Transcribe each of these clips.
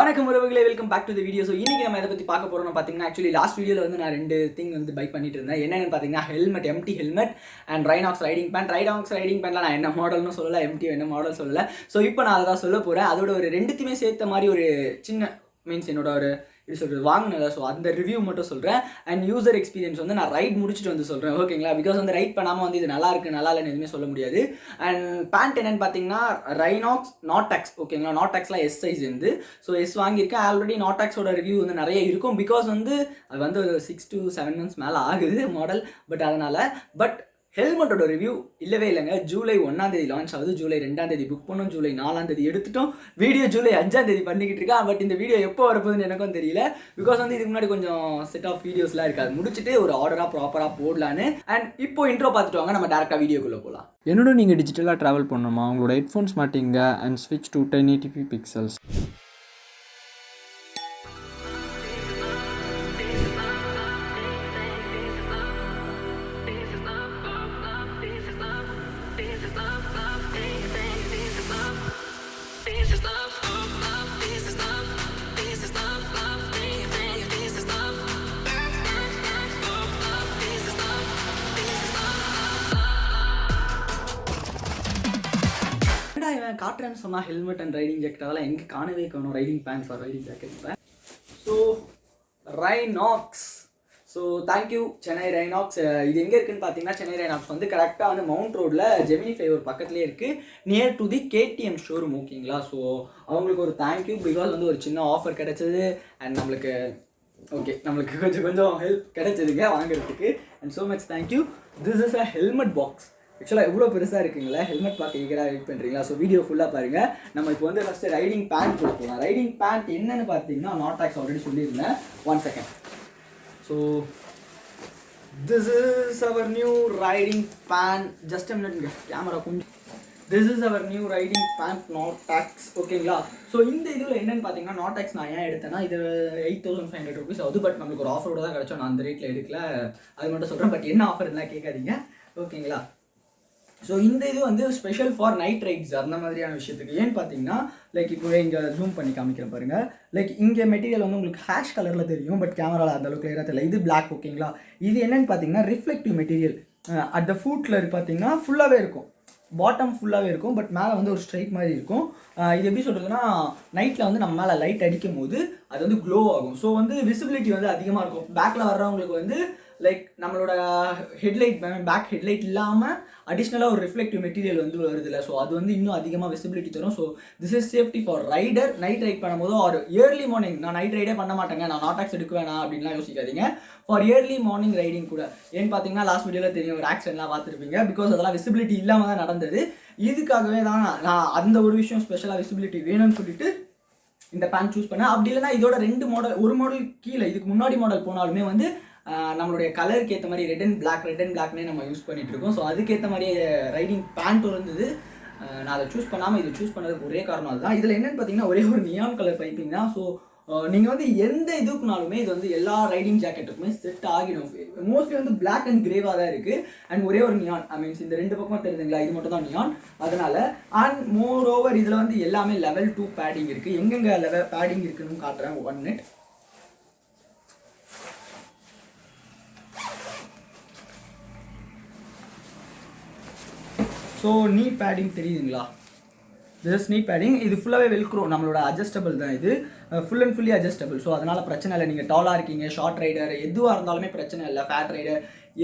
வணக்கம் உறவுகளே, welcome back to the video. So இன்னைக்கு நம்ம இதை பற்றி பார்க்க போகிறோம்னு பார்த்தீங்கன்னா, ஆக்சுவலி லாஸ்ட் வீடியோவில் வந்து நான் 2 திங் வந்து பை பண்ணிட்டு இருந்தேன். என்னென்னு பார்த்தீங்கன்னா, helmet, MT helmet and Rynox riding pant. Rynox riding பேண்ட்ல நான் என்ன மாடல்னு சொல்லலை, எம்டி என்ன மாடல் சொல்லலை. ஸோ இப்போ நான் அதை தான் சொல்ல போகிறேன். அதோட ஒரு ரெண்டுத்தையுமே சேர்த்த மாதிரி ஒரு சின்ன மீன்ஸ் என்னோட ஒரு இது சொல்கிறது வாங்கினதா. ஸோ அந்த ரிவ்யூ மட்டும் சொல்கிறேன். அண்ட் யூசர் எக்ஸ்பீரியன்ஸ் வந்து நான் ரைட் முடிச்சுட்டு வந்து சொல்கிறேன், ஓகேங்களா? பிகாஸ் வந்து ரைட் பண்ணாமல் வந்து இது நல்லா இருக்குது நல்லா இல்லைன்னு எதுவுமே சொல்ல முடியாது. அண்ட் பேண்ட் என்னென்னு பார்த்தீங்கன்னா, ரைனாக்ஸ் நாட்டெக்ஸ், ஓகேங்களா? நாட்டெக்ஸ்லாம் எஸ் சைஸ் இருந்து. ஸோ எஸ் வாங்கியிருக்கேன். ஆல்ரெடி நாட்டெக்ஸோட ரிவ்யூ வந்து நிறைய இருக்கும். பிகாஸ் வந்து அது வந்து ஒரு 6 to 7 months மேலே ஆகுது மாடல். பட் அதனால் ஹெல்மெட்டோட ரிவ்யூ இல்லவே இல்லைங்க. ஜூலை 1 லான்ச் ஆகுது. ஜூலை 2 புக் பண்ணோம். ஜூலை 4 எடுத்துட்டோம். வீடியோ ஜூலை 5 பண்ணிக்கிட்டு இருக்கேன். பட் இந்த வீடியோ எப்போ வரப்போகுதுன்னு எனக்கும் தெரியல. பிகாஸ் வந்து இதுக்கு முன்னாடி கொஞ்சம் செட் ஆஃப் வீடியோஸ்லாம் இருக்காது, முடிச்சுட்டு ஒரு ஆர்டராக ப்ராப்பராக போடலான்னு. அண்ட் இப்போ இன்ட்ரோ பார்த்துட்டு வாங்க, நம்ம டேரெக்டாக வீடியோக்குள்ளே போகலாம். என்னோட நீங்கள் டிஜிட்டலாக ட்ராவல் பண்ணணுமா? உங்களோட ஹெட்ஃபோன்ஸ் மாட்டிங்க அண்ட் ஸ்விட்ச் டு 1080p பிக்சல்ஸ். இவன் காட்டுறேன்னு சொன்னால் ஹெல்மெட் அண்ட் ரைடிங் ஜாக்கெட் அதெல்லாம் எங்கே காணவே காணும். Riding pants or riding jacket. So Rynox, so thank you Chennai Rynox. இது எங்கே இருக்குதுன்னு பார்த்தீங்கன்னா, சென்னை ரைனாக்ஸ் வந்து கரெக்டாக வந்து மவுண்ட் ரோடில் ஜெமினி ஃப்ளைஓவர் பக்கத்துலேயே இருக்குது, near to the KTM showroom, ஓகேங்களா? ஸோ அவங்களுக்கு ஒரு தேங்க்யூ. பிகாஸ் வந்து ஒரு சின்ன ஆஃபர் கிடைச்சது அண்ட் நம்மளுக்கு கொஞ்சம் ஹெல்ப் கிடைச்சதுங்க வாங்குறதுக்கு. And so much thank you. This is a helmet box. ஆக்சுவலாக எவ்வளோ பெருசாக இருக்குங்களா, ஹெல்மெட் பார்க்க ஈகராக வெயிட் பண்ணுறீங்களா? ஸோ வீடியோ ஃபுல்லாக பாருங்கள். நம்ம இப்போ வந்து ஃபஸ்ட்டு ரைடிங் பேண்ட் கொடுக்கலாம். ரைடிங் பேண்ட் என்னென்னு பார்த்தீங்கன்னா, நாட்டெக்ஸ் ஆல்ரெடி சொல்லியிருந்தேன். 1 second. So this is our new riding pant. Just a minute, camera கொஞ்சம். This is our new riding pant நாட்டெக்ஸ், ஓகேங்களா? ஸோ இந்த இதில் என்னென்னு பார்த்தீங்கன்னா, நாட்டெக்ஸ் நான் ஏன் எடுத்தேன்னா, இது 8500 rupees ஆகுது. பட் நம்மளுக்கு ஒரு ஆஃபரோட தான் கிடச்சோம். நான் அந்த ரேட்டில் எடுக்கல, அது மட்டும் சொல்கிறேன். பட் என்ன ஆஃபர் இருந்தால் கேட்காதீங்க, ஓகேங்களா? ஸோ இந்த இது வந்து ஸ்பெஷல் ஃபார் நைட் ரைட்ஸ் அந்த மாதிரியான விஷயத்துக்கு. ஏன்னு பார்த்தீங்கன்னா, லைக் இப்போ இங்கே ஜூம் பண்ணி காமிக்கிறேன் பாருங்கள். லைக் இங்கே மெட்டீரியல் வந்து உங்களுக்கு ஹேஷ் கலரில் தெரியும், பட் கேமராவில் அந்த அளவுக்கு கிளியராக தெரியல. இது பிளாக், ஓகேங்களா? இது என்னென்னு பார்த்தீங்கன்னா, ரிஃப்ளெக்டிவ் மெட்டீரியல். அட் த ஃபுட்டில் பார்த்தீங்கன்னா ஃபுல்லாகவே இருக்கும், பாட்டம் ஃபுல்லாகவே இருக்கும். பட் மேலே வந்து ஒரு ஸ்ட்ரைட் மாதிரி இருக்கும். இது எப்படி சொல்கிறதுனா, நைட்டில் வந்து நம்ம மேலே லைட் அடிக்கும் போது அது வந்து க்ளோ ஆகும். ஸோ வந்து விசிபிலிட்டி வந்து அதிகமாக இருக்கும். பேக்கில் வர்றவங்களுக்கு வந்து லைக் நம்மளோட ஹெட்லைட், பேக் ஹெட்லைட் இல்லாமல் அடிஷ்னலாக ஒரு ரிஃப்ளெக்டிவ் மெட்டீரியல் வந்து வருதுல்ல. ஸோ அது வந்து இன்னும் அதிகமாக விசிபிலிட்டி தரும். So this is safety for rider. Night ride பண்ணும்போது ஒரு ஏர்லி மார்னிங், நான் நைட் ரைடே பண்ண மாட்டேங்க, நான் நாட்டெக்ஸ் எடுக்க வேணாம் அப்படின்லாம் யோசிக்காதீங்க. ஃபார் ஏர்லி மார்னிங் ரைடிங் கூட. ஏன்னு பார்த்தீங்கன்னா, லாஸ்ட் வீடியோவில் தெரியும், ஒரு ஆக்சிடென்ட்லாம் பார்த்துருப்பீங்க. பிகாஸ் அதெல்லாம் விசிபிலிட்டி இல்லாமல் தான் நடந்தது. இதுக்காகவே தான் நான் அந்த ஒரு விஷயம் ஸ்பெஷலாக விசிபிலிட்டி வேணும்னு சொல்லிட்டு இந்த பேண்ட் சூஸ் பண்ணேன். அப்படி இல்லைனா இதோட 2 மாடல், ஒரு மாடல் கீழே இதுக்கு முன்னாடி மாடல் போனாலுமே வந்து நம்மளுடைய கலருக்கு ஏற்ற மாதிரி ரெட் அண்ட் பிளாக்னே நம்ம யூஸ் பண்ணிகிட்டு இருக்கோம். ஸோ அதுக்கேற்ற மாதிரியே ரைடிங் பேண்ட் இருந்தது. நான் அதை சூஸ் பண்ணாமல் இது சூஸ் பண்ணதுக்கு ஒரே காரணம் அதுதான். இதில் என்னென்னு பார்த்தீங்கன்னா, ஒரே ஒரு நியான் கலர் பைப்பிங் தான். ஸோ நீங்கள் வந்து எந்த இதுக்குனாலுமே இது வந்து எல்லா ரைடிங் ஜாக்கெட்டுக்குமே செட் ஆகிடும். மோஸ்ட்லி வந்து பிளாக் அண்ட் கிரேவாக தான் இருக்குது. அண்ட் ஒரே ஒரு நியான், மீன்ஸ் இந்த 2 பக்கமும் தெரியுதுங்களா, இது மட்டும் தான் நியான். அதனால் அண்ட் மோர் ஓவர் இதில் வந்து எல்லாமே level 2 பேடிங் இருக்குது. எங்கெங்கே லெவல் பேடிங் இருக்குன்னு காட்டுறேன். 1 minute. ஸோ நீ பேடிங் தெரியுதுங்களா, திஸ் நீ பேடிங். இது ஃபுல்லாகவே வெல்க்ரோ, நம்மளோட அட்ஜஸ்டபிள் தான். இது full and fully adjustable. So அதனால் பிரச்சனை இல்லை. நீங்கள் டாலாக இருக்கீங்க, ஷார்ட் ரைடர், எதுவாக இருந்தாலுமே பிரச்சனை இல்லை. ஃபேட் ரைடர்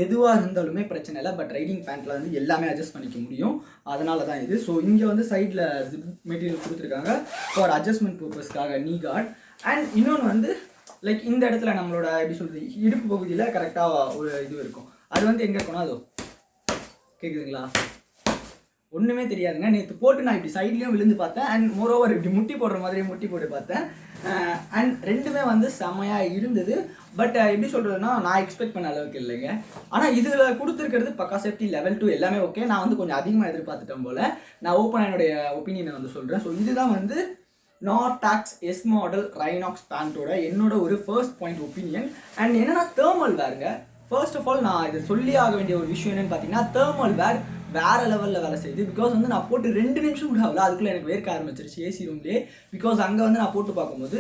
எதுவாக இருந்தாலுமே பிரச்சனை இல்லை. பட் ரைடிங் பேண்ட்டில் வந்து எல்லாமே அட்ஜஸ்ட் பண்ணிக்க முடியும். அதனால தான் இது. ஸோ இங்கே வந்து சைடில் ஜிப் மெட்டீரியல் கொடுத்துருக்காங்க ஃபார் அட்ஜஸ்ட்மெண்ட் பர்பஸ்க்காக, நீ கார்ட். அண்ட் இன்னொன்று வந்து லைக் இந்த இடத்துல நம்மளோட எப்படி சொல்கிறது, இடுப்பு பகுதியில் கரெக்டாக ஒரு இது இருக்கும். அது வந்து எங்கே இருக்கணும், அதோ கேட்குதுங்களா? ஒன்றுமே தெரியாதுங்க. நேற்று போட்டு நான் இப்படி சைட்லேயும் விழுந்து பார்த்தேன். அண்ட் மோரோவர் இப்படி முட்டி போடுற மாதிரியே முட்டி போட்டு பார்த்தேன். அண்ட் ரெண்டுமே வந்து செம்மையாக இருந்தது. பட் எப்படி சொல்கிறதுனா, நான் எக்ஸ்பெக்ட் பண்ண அளவுக்கு இல்லைங்க. ஆனால் இதில் கொடுத்துருக்கிறது பக்கா சேஃப்டி level 2 எல்லாமே ஓகே. நான் வந்து கொஞ்சம் அதிகமாக எதிர்பார்த்துட்டேன் போல். நான் ஓப்பனாக என்னுடைய ஒப்பீனியனை வந்து சொல்கிறேன். ஸோ இதுதான் வந்து நாட்டெக்ஸ் எஸ் மாடல் ரைனாக்ஸ் பேண்ட்டோட என்னோட ஒரு ஃபர்ஸ்ட் பாயிண்ட் ஒப்பீனியன். அண்ட் என்னென்னா, தேர்மல் வேருங்க. ஃபர்ஸ்ட் ஆஃப் ஆல் நான் இதை சொல்லி ஆக வேண்டிய ஒரு விஷயம் என்னென்னு பார்த்தீங்கன்னா, தேர்மல் வேர் வேறு லெவலில் வேலை செய்யுது. பிகாஸ் வந்து நான் போட்டு 2 நிமிஷம் கூட ஆகல, அதுக்குள்ளே எனக்கு வேர்க்க ஆரம்பிச்சிருச்சு ஏசி ரூம்லேயே. பிகாஸ் அங்கே வந்து நான் போட்டு பார்க்கும்போது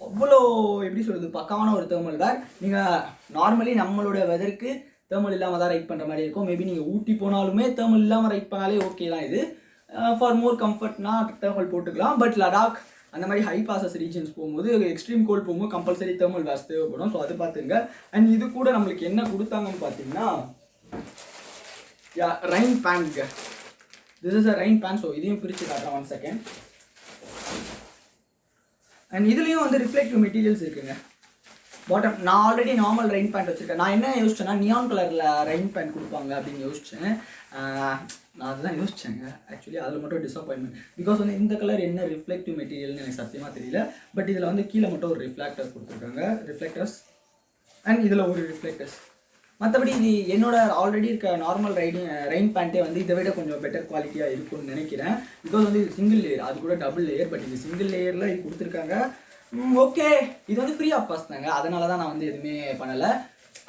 அவ்வளோ எப்படி சொல்கிறது, பக்காவான ஒரு தேர்மல் வேர். நீங்கள் நார்மலி நம்மளோட வெதருக்கு தேர்மல் இல்லாமல் தான் ரைட் பண்ணுற மாதிரி இருக்கும். மேபி நீங்கள் ஊட்டி போனாலுமே தேர்மல் இல்லாமல் ரைட் பண்ணாலே ஓகே தான். இது ஃபார் மோர் கம்ஃபர்ட்னா தேர்மல் போட்டுக்கலாம். பட் லடாக் அந்த மாதிரி ஹை பாசஸ் ரீஜன்ஸ் போகும்போது, எக்ஸ்ட்ரீம் கோல்ட் போகும்போது கம்பல்சரி தேர்மல் வேர்ஸ் தேவைப்படும். ஸோ அது பார்த்துங்க. அண்ட் இது கூட நம்மளுக்கு என்ன கொடுத்தாங்கன்னு பார்த்தீங்கன்னா, Rain Pant. This is a Rain Pant. So இதையும் பிரித்து காட்டுறேன் 1 செகண்ட். அண்ட் இதுலேயும் வந்து ரிஃப்ளெக்டிவ் மெட்டீரியல்ஸ் இருக்குங்க. பாட்டம் நான் ஆல்ரெடி நார்மல் ரெயின் பேண்ட் வச்சுருக்கேன். நான் என்ன யோசிச்சேன்னா, நியான் கலரில் ரெயின் பேண்ட் கொடுப்பாங்க அப்படின்னு யோசித்தேன். நான் அதுதான் யோசித்தேங்க. ஆக்சுவலி அதில் மட்டும் டிசப்பாயின்மெண்ட். பிகாஸ் வந்து இந்த கலர் என்ன ரிஃப்ளெக்டிவ் மெட்டீரியல்னு எனக்கு சத்தியமாக தெரியல. பட் இதில் வந்து கீழே மட்டும் ஒரு ரிஃப்ளெக்டர் கொடுத்துருக்காங்க, ரிஃப்ளெக்டர்ஸ். அண்ட் இதில் ஒரு ரிஃப்ளெக்டர்ஸ். மற்றபடி இது என்னோட ஆல்ரெடி இருக்க நார்மல் ரெயின் பேண்ட்டே வந்து இதை விட கொஞ்சம் பெட்டர் குவாலிட்டியாக இருக்கும்னு நினைக்கிறேன். பிகாஸ் வந்து இது சிங்கிள் லேயர், அது கூட டபுள் லேயர். பட் இது சிங்கிள் லேயரில் இது கொடுத்துருக்காங்க. ஓகே, இது வந்து ஃப்ரீ ஆஃப் காஸ்ட் தாங்க. அதனால தான் நான் வந்து எதுவுமே பண்ணலை.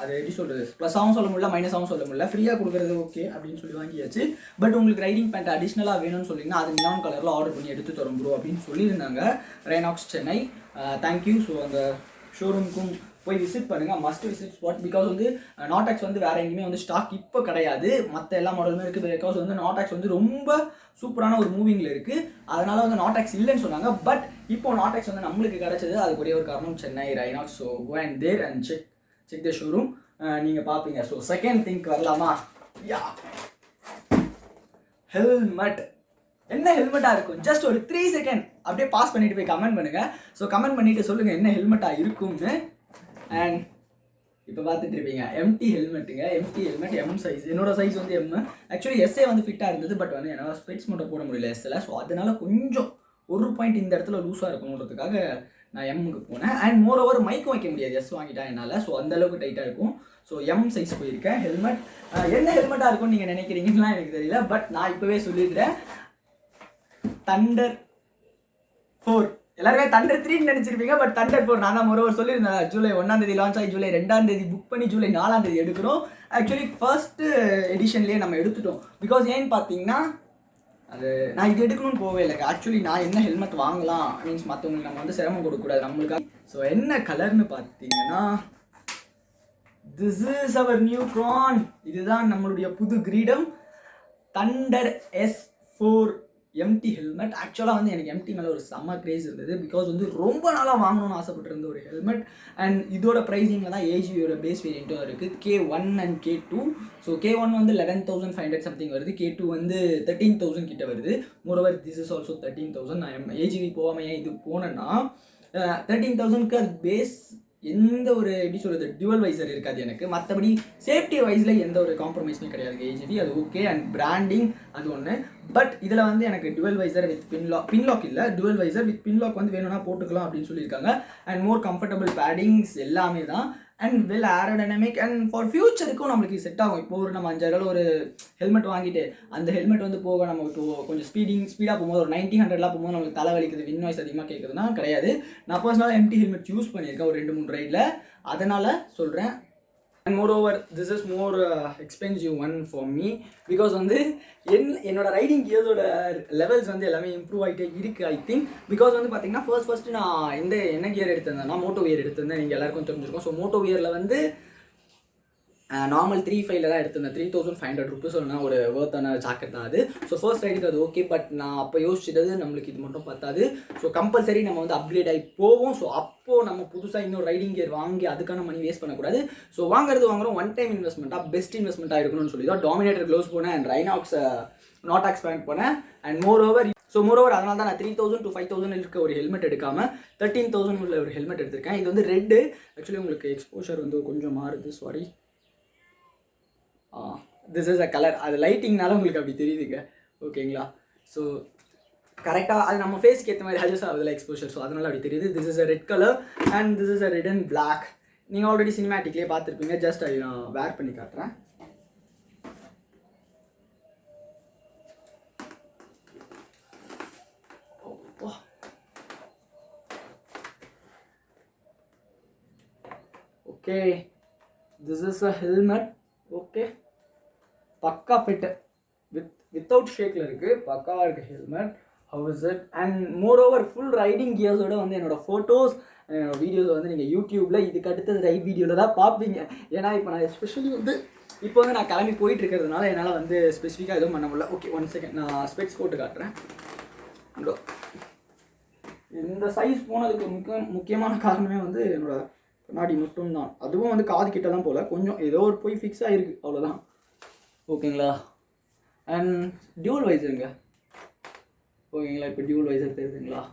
அது எப்படி சொல்கிறது, ப்ளஸாகவும் சொல்ல முடியல, மைனஸாகவும் சொல்ல முடியல. ஃப்ரீயாக கொடுக்குறது ஓகே அப்படின்னு சொல்லி வாங்கியாச்சு. பட் உங்களுக்கு ரைடிங் பேண்ட் அடிஷ்னலாக வேணும்னு சொல்லிங்கன்னா அது நியான் கலரில் ஆர்டர் பண்ணி எடுத்து தரோம் ப்ரோ அப்படின்னு சொல்லியிருந்தாங்க ரைனாக்ஸ் சென்னை. தேங்க்யூ. ஸோ அந்த ஷோரூமுக்கும் போய் விசிட் பண்ணுங்கள், மஸ்ட் விசிட் ஸ்பாட். பிகாஸ் வந்து நாட்டெக்ஸ் வந்து வேறு எங்கேயுமே வந்து ஸ்டாக் இப்போ கிடையாது. மற்ற எல்லா மாடலுமே இருக்குது. பிகாஸ் வந்து நாட்டெக்ஸ் வந்து ரொம்ப சூப்பரான ஒரு மூவிங்கில் இருக்குது. அதனால் வந்து நாட்டெக்ஸ் இல்லைன்னு சொன்னாங்க. பட் இப்போ நாட்டெக்ஸ் வந்து நம்மளுக்கு கிடச்சது. அதுக்கு ஒரே ஒரு காரணம் Chennai Rynox. So go and there and check the showroom. நீங்கள் பார்ப்பீங்க. ஸோ செகண்ட் திங்க் வரலாமா? ஹெல்மெட். என்ன ஹெல்மெட்டாக இருக்கும்? ஜஸ்ட் ஒரு 3 செகண்ட் அப்படியே பாஸ் பண்ணிட்டு போய் கமெண்ட் பண்ணுங்கள். ஸோ கமெண்ட் பண்ணிவிட்டு சொல்லுங்கள் என்ன ஹெல்மெட்டாக இருக்கும்னு. அண்ட் இப்போ பார்த்துட்டு இருப்பீங்க எம்டி ஹெல்மெட்டுங்க. MT helmet M size. என்னோட சைஸ் வந்து எம். ஆக்சுவலி எஸ்ஏ வந்து ஃபிட்டாக இருந்தது. பட் வந்து என்னால் ஸ்பெக்ஸ் மட்டும் போட முடியல எஸ்ஸில். ஸோ அதனால கொஞ்சம் ஒரு பாயிண்ட் இந்த இடத்துல லூஸாக இருக்கணுன்றதுக்காக நான் எம்முக்கு போனேன். அண்ட் மோர் ஓவர் மைக்கும் வைக்க முடியாது எஸ் வாங்கிட்டா என்னால். ஸோ அந்தளவுக்கு டைட்டாக இருக்கும். ஸோ எம் சைஸ் போயிருக்கேன். ஹெல்மெட் என்ன ஹெல்மெட்டாக இருக்கும்னு நீங்கள் நினைக்கிறீங்கன்னா எனக்கு தெரியல. பட் நான் இப்போவே சொல்லிடுறேன், தண்டர் 4. எல்லாருமே தண்டர் 3ன்னு நினச்சிருப்பீங்க. பட் தண்டர் 4 நான் தான் மொரோவர் சொல்லியிருந்தேன். ஜூலை 1 லான்ச் ஆகி ஜூலை 2 புக் பண்ணி ஜூலை 4 எடுக்கிறோம். ஆக்சுவலி ஃபர்ஸ்ட்டு எடிஷன்லேயே நம்ம எடுத்துட்டோம். பிகாஸ் ஏன்னு பார்த்தீங்கன்னா, அது நான் இது எடுக்கணும்னு போகவே இல்லைங்க. ஆக்சுவலி நான் என்ன ஹெல்மெட் வாங்கலாம் மீன்ஸ் மற்றவங்களுக்கு நம்ம வந்து சிரமம் கொடுக்கக்கூடாது நம்மளுக்காக. ஸோ என்ன கலர்னு பார்த்தீங்கன்னா, திஸ் இஸ் அவர் நியூ க்ரான். இதுதான் நம்மளுடைய புது கிரீடம், தண்டர் S4 எம்டி ஹெல்மெட். ஆக்சுவலாக வந்து எனக்கு எம்டி மேலே ஒரு செம்ம க்ரேஸ் இருந்தது. பிகாஸ் வந்து ரொம்ப நாளாக வாங்கணும்னு ஆசைப்பட்டிருந்த ஒரு ஹெல்மெட். அண்ட் இதோட ப்ரைஸிங்கில் தான் ஏஜியோட பேஸ் வேரியண்ட்டும் இருக்குது, K1 and K2. So K1 வந்து 11,500 சம்திங் வருது, K2 வந்து 13,000 கிட்ட வருது. Moreover this is also 13,000. நான் ஏஜிவி போகாமல் ஏன் இது போனேன்னா, 13,000க்கு அது பேஸ் எந்த ஒரு எப்படி சொல்கிறது டியூவல் வைசர் இருக்காது எனக்கு. மற்றபடி சேஃப்டி வைஸில் எந்த ஒரு காம்ப்ரமைஸுமே கிடையாது ஏஜிவி. அது ஓகே. அண்ட் பிராண்டிங் அது ஒன்று. பட் இதில் வந்து எனக்கு டுவெல் வைசர் வித் பின்லாக் இல்லை, டுவெல் வைசர் வித் பின்லாக் வந்து வேணும்னா போட்டுக்கலாம் அப்படின்னு சொல்லியிருக்காங்க. அண்ட் மோர் கம்ஃபர்டபுள் பேடிங்ஸ் எல்லாமே தான். And well aerodynamic and for ஃபியூச்சருக்கும் நம்மளுக்கு செட் ஆகும். இப்போ ஒரு நம்ம 5,000 ஒரு ஹெல்மெட் வாங்கிட்டு அந்த ஹெல்மெட் வந்து போக நம்ம இப்போ கொஞ்சம் ஸ்பீடாக போகும்போது ஒரு 90-100 போகும்போது நம்மளுக்கு தலைவலிக்குது, வின் வாய்ஸ் அதிகமாக கேட்குதுன்னா கிடையாது. நான் பர்சனலாக எம்டி ஹெல்மெட் யூஸ் பண்ணியிருக்கேன் ஒரு 2-3 ரைடில். அதனால் சொல்கிறேன். And more over this is more expensive one for me. Because வந்து என்னோட ரைடிங் கியர்ஸோட லெவல்ஸ் வந்து எல்லாமே இம்ப்ரூவ் ஆகிட்டே இருக்குது ஐ திங்க். பிகாஸ் வந்து பார்த்தீங்கன்னா ஃபர்ஸ்ட்டு நான் என்ன கியர் எடுத்திருந்தேன்னா மோட்டோ வியர் எடுத்திருந்தேன். நீங்கள் எல்லாருக்கும் தெரிஞ்சிருக்கும். ஸோ மோட்டோ வியரில் வந்து நார்மல் 3.5 தான் எடுத்திருந்தேன். 3,500 rupees ஒரு ஒர்த்தான ஜாக்கெட் தான் அது. ஸோ ஃபர்ஸ்ட் ரைடுக்கு அது ஓகே. பட் நான் அப்போ யோசிச்சது நம்மளுக்கு இது மட்டும் பத்தாது. ஸோ கம்பல்சரி நம்ம வந்து அப்கிரேட் ஆகி போவோம். ஸோ அப்போது நம்ம புதுசாக இன்னொரு ரைடிங் கியர் வாங்கி அதுக்கான மணி வேஸ்ட் பண்ணக்கூடாது. ஸோ வாங்குறோம் ஒன் டைம் இன்வெஸ்ட்மெண்ட்டாக பெஸ்ட் இன்வெஸ்ட்மெண்ட்டாக இருக்கணும்னு சொல்லி தான் டாமினேட்டர் க்ளோஸ் போனேன் அண்ட் ரைனாக்ஸ் நாட்டெக்ஸ் பேண்ட் போனேன். அண்ட் மோர் ஓவர் அதனால தான் நான் 3,000 to 5,000 இருக்க ஒரு ஹெல்மெட் எடுக்காமல் 13,000 உள்ள ஒரு ஹெல்மெட் எடுத்திருக்கேன். இது வந்து ரெட்டு. ஆக்சுவலி உங்களுக்கு எக்ஸ்போஷர் வந்து கொஞ்சம் மாறுது, sorry. This is a colour. அது லைட்டிங்னால உங்களுக்கு அப்படி தெரியுதுங்க, ஓகேங்களா? ஸோ கரெக்டாக அது நம்ம ஃபேஸ்க்கு ஏற்ற மாதிரி ஹஜஸ் ஆகுதுல எக்ஸ்போஷர். ஸோ அதனால் அப்படி தெரியுது. This is a red colour and this is a red and black. நீங்கள் ஆல்ரெடி சினிமேட்டிக்லேயே பார்த்துருப்பீங்க. ஜஸ்ட் அது நான் வேர் பண்ணி காட்டுறேன். Okay, this is a helmet. Okay, பக்கா ஃபிட் வித் வித்தவுட் ஷேக்கில் இருக்குது, பக்காவாக இருக்குது helmet. How is it? And moreover full riding கியர்ஸோட வந்து என்னோடய ஃபோட்டோஸ் என்னோடய வீடியோஸ் வந்து நீங்கள் யூடியூப்பில் இதுக்கு அடுத்தது ரைட் வீடியோவில் தான் பார்ப்பீங்க. ஏன்னா இப்போ நான் எஸ்பெஷலி வந்து இப்போ வந்து நான் கிளம்பி போயிட்டு இருக்கிறதுனால என்னால் வந்து ஸ்பெசிஃபிக்காக எதுவும் பண்ண முடியல. ஓகே, 1 செகண்ட், நான் ஸ்பெக்ஸ் போட்டு காட்டுறேன். இந்த சைஸ் போனதுக்கு முக்கியமான காரணமே வந்து என்னோடய கண்ணாடி மட்டும்தான். அதுவும் வந்து காது கிட்ட தான் போகல, கொஞ்சம் ஏதோ ஒரு போய் ஃபிக்ஸ் ஆகிருக்கு, அவ்வளோதான். ஓகேங்களா? அண்ட் டியூல் வைஸருங்க. ஓகேங்களா? இப்போ டியூல் வைஸர் தெரியுதுங்களா?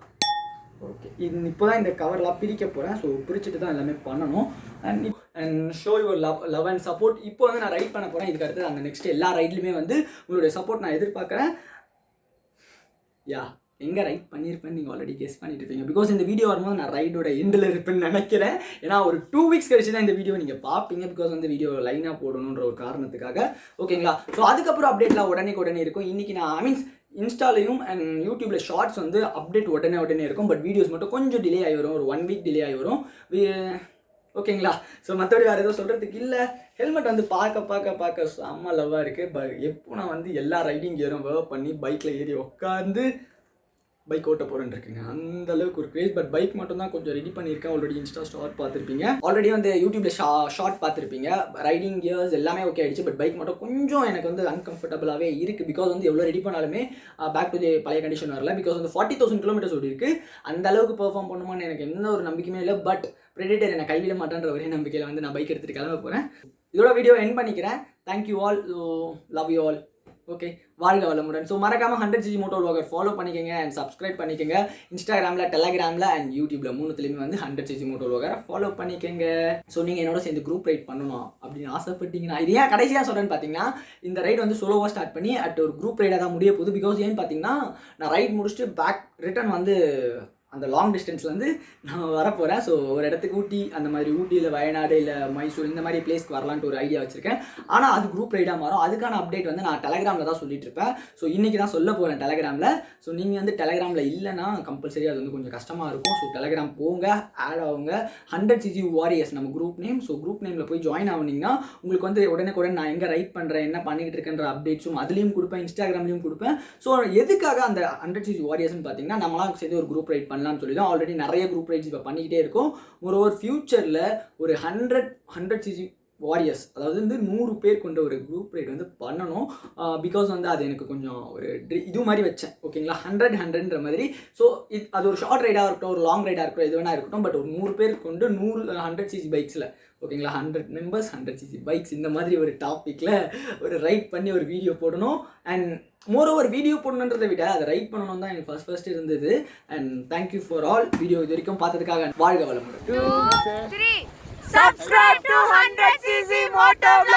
ஓகே, இது இப்போ தான் இந்த கவர்லாம் பிரிக்க போகிறேன். ஸோ பிரிச்சுட்டு தான் எல்லாமே பண்ணணும். And show your love and support. இப்போ வந்து நான் ரைட் பண்ண போகிறேன். இதுக்கு அடுத்து அந்த நெக்ஸ்ட் எல்லா ரைட்லையுமே வந்து உங்களுடைய சப்போர்ட் நான் எதிர்பார்க்குறேன். எங்கே ரைட் பண்ணியிருப்பேன்னு நீங்கள் ஆல்ரெடி கெஸ் பண்ணிட்டு இருப்பீங்க. பிகாஸ் இந்த வீடியோ வரும்போது நான் ரைடோட எண்டில் இருப்பேன்னு நினைக்கிறேன். ஏன்னா ஒரு 2 வீக்ஸ் கழிச்சு தான் இந்த வீடியோ நீங்கள் பார்ப்பீங்க. பிகாஸ் வந்து வீடியோ லைனாக போடணுன்ற ஒரு காரணத்துக்காக. ஓகேங்களா? ஸோ அதுக்கப்புறம் அப்டேட்லாம் உடனே இருக்கும். இன்றைக்கி நான் இன்ஸ்டாலையும் அண்ட் யூடியூப்பில் ஷார்ட்ஸ் வந்து அப்டேட் உடனே இருக்கும். பட் வீடியோஸ் மட்டும் கொஞ்சம் டிலே ஆகி வரும், ஒரு 1 வீக் டிலே ஆகி வரும். ஓகேங்களா? ஸோ மற்றபடி வேறு எதுவும் சொல்கிறதுக்கு இல்லை. ஹெல்மெட் வந்து பார்க்க செம்ம லவ்வாக இருக்குது. எப்போ நான் வந்து எல்லா ரைடிங் கியரும் வேர் பண்ணி பைக்கில் ஏறி உட்காந்து பைக் ஓட்ட போகிறேன்னு இருக்குங்க, அந்த அளவுக்கு ஒரு கிரேஸ். பட் பைக் மட்டும் தான் கொஞ்சம் ரெடி பண்ணியிருக்கேன். ஆல்ரெடி இன்ஸ்டா ஷார்ட் பார்த்துருப்பீங்க, ஆல்ரெடி வந்து யூடியூப்பில் ஷார்ட் பார்த்துருப்பீங்க. ரைடிங் கியர்ஸ் எல்லாமே ஓகே ஆகிடுச்சு. பட் பைக் மட்டும் கொஞ்சம் எனக்கு வந்து அன்கம்ஃபர்டபுளாகவே இருக்குது. பிகாஸ் வந்து எவ்வளோ ரெடி பண்ணாலுமே பேக் டு தி பழைய கண்டிஷன் வரல. பிகாஸ் வந்து 40,000 கிலோமீட்டர்ஸ் ஓடி இருக்குது. அந்த அளவுக்கு பெர்ஃபார்ம் பண்ணுமான்னு எனக்கு எந்த ஒரு நம்பிக்கையுமே இல்லை. பட் ப்ரெடிட்டர் என்னை கைவிட மாட்டேன்ற ஒரே நம்பிக்கையில் வந்து நான் பைக் எடுத்துகிட்டு கிளம்ப போகிறேன். இதோட வீடியோ எண்ட் பண்ணிக்கிறேன். Thank you all, love you all. Okay, வாழ்க வளமுடன். ஸோ மறக்காமல் 100cc motovlogger ஃபாலோ பண்ணிக்கோங்க அண்ட் சப்ஸ்கிரைப் பண்ணிக்கோங்க. இன்ஸ்டாகிராமில், டெலகிராமில் அண்ட் யூடியூப்பில் 3த்துலேயுமே வந்து 100cc motovlogger ஃபாலோ பண்ணிக்கோங்க. ஸோ நீங்கள் என்னோட சேர்ந்து குரூப் ரைட் பண்ணணும் அப்படின்னு ஆசைப்பட்டீங்கன்னா, இது ஏன் கடைசியாக சொல்கிறேன்னு பார்த்தீங்கன்னா, இந்த ரைட் வந்து சோலோவாக ஸ்டார்ட் பண்ணி ஒரு குரூப் ரைடாக தான் முடிய போகுது. பிகாஸ் ஏன்னு பார்த்தீங்கன்னா, நான் ரைட் முடிச்சுட்டு ரிட்டர்ன் வந்து அந்த லாங் டிஸ்டன்ஸ்லேருந்து நான் வரப்போகிறேன். ஸோ ஒரு இடத்துக்கு ஊட்டி, அந்த மாதிரி ஊட்டியில் வயநாடு இல்லை மைசூர் இந்த மாதிரி பிளேஸ்க்கு வரலான்ட்டு ஒரு ஐடியா வச்சுருக்கேன். ஆனால் அது குரூப் ரைடாக மாறும். அதுக்கான அப்டேட் வந்து நான் டெலகிராமில் தான் சொல்லிட்டு இருப்பேன். ஸோ இன்றைக்கி தான் சொல்ல போகிறேன் டெலகிராமில். ஸோ நீங்கள் வந்து டெலகிராமில் இல்லைன்னா கம்பல்சரி அது வந்து கொஞ்சம் கஷ்டமாக இருக்கும். ஸோ டெலகிராம் போங்க, ஆட் ஆகுங்க. 100cc வாரியர்ஸ் நம்ம குரூப் நேம். ஸோ குரூப் நேமில் போய் ஜாயின் ஆகுனீங்கன்னா உங்களுக்கு வந்து உடனே நான் எங்கே ரைட் பண்ணுறேன், என்ன பண்ணிக்கிட்டு இருக்கேன்ற அப்டேட்ஸும் அதுலேயும் கொடுப்பேன், இன்ஸ்டாகிராம்லேயும் கொடுப்பேன். ஸோ எதுக்காக அந்த 100cc வாரியர்ஸ்னு பார்த்தீங்கன்னா, நம்மளாம் சேர்ந்து ஒரு குரூப் ரைட் பண்ணலாம்னு சொல்லி தான் ஆல்ரெடி நிறைய குரூப் ரைட்ஸ் இப்போ பண்ணிக்கிட்டே இருக்கும். ஒரு ஃபியூச்சரில் ஒரு 100cc வாரியர்ஸ், அதாவது வந்து 100 பேர் கொண்ட ஒரு குரூப் ரைட் வந்து பண்ணணும். பிகாஸ் வந்து அது எனக்கு கொஞ்சம் ஒரு இது மாதிரி வச்சேன். ஓகேங்களா? 100ன்ற மாதிரி. ஸோ அது ஒரு ஷார்ட் ரைடாக இருக்கட்டும், ஒரு லாங் ரைடாக இருக்கட்டும், எது வேணா இருக்கட்டும். பட் ஒரு 100 பேர் கொண்டு 100cc பைக்ஸில், ஓகேங்களா, 100 மெம்பர்ஸ் 100cc பைக்ஸ், இந்த மாதிரி ஒரு டாப்பிக்கில் ஒரு ரைட் பண்ணி ஒரு வீடியோ போடணும். அண்ட் மோரோவர் வீடியோ போடணுன்றதை விட அதை ரைட் பண்ணணும் தான் எனக்கு ஃபர்ஸ்ட் இருந்தது. And thank you for all. Video இது வரைக்கும் பார்த்ததுக்காக வாழ்க வளமுடன். 2, 3 Subscribe to 100cc motovlogs.